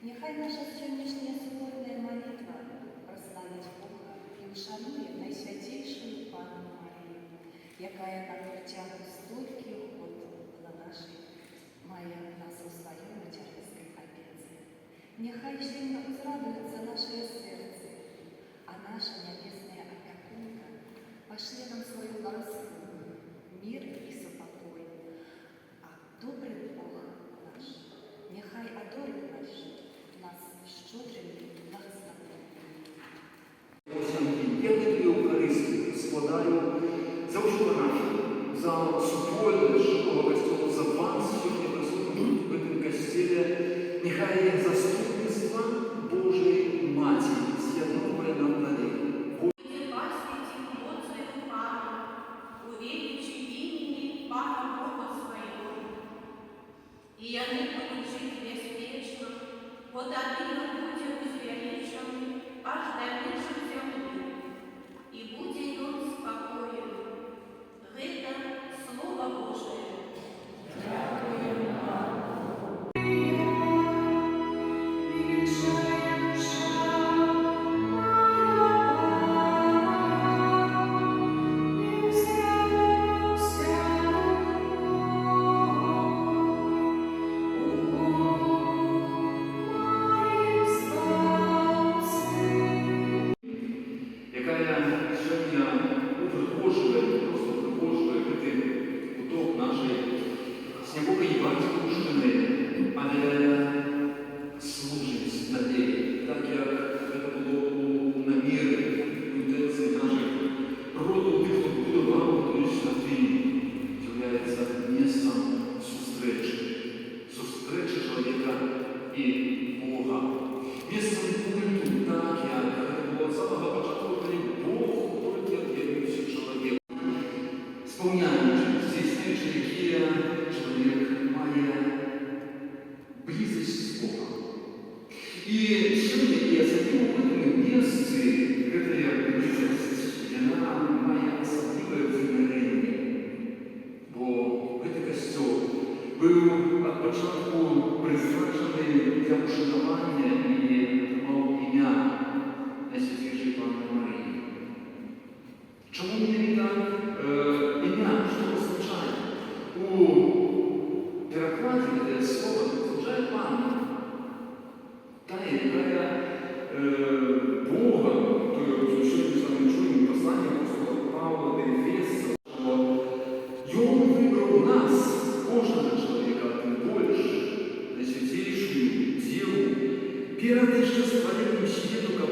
Нехай наша сьогоднішня суботня молитва прославить Бога і вшанує найсвятейшую Панну Марію, яка на протягу стольких год була має нас у своєму материнській опеці. Нехай сильно зрадується наше серце, а наша небесна опекунка пошле нам свою ласку, мир і супокой. А добрий Бог наш, нехай одорить нас щодрими благословеннями. Я тобі Євхаристію складаю за учбанахи, за супольне живого костюму, за вас, сьогодні присутні в цьому костюлі. Нехай заступництва Божої Матері з'єднує нам далі. Буде пастити моцею Пана, увеличи імені Пана Бога Своего. І яны будуть жити безпечно, подобно буде возвеличены аж до нижней земли, и будет он спокоен. Это Слово Божие. И сегодня я забыл в этом месте, эта близость, она моя особливое вимирення. Бо цей костюм був від початку призначений для ушанування і мав ім'я Найсвятішої Панни Марії. Чому мені так ім'я? Що означає? У перекладі це слово означає «панна». Та, яка Бога, то сьогодні саме чуємо послання апостола Павла до Ефесців, що Його вибрав нас, кожного чоловіка, тим більше, найсвятейшую Деву, перед тождествованием свету, как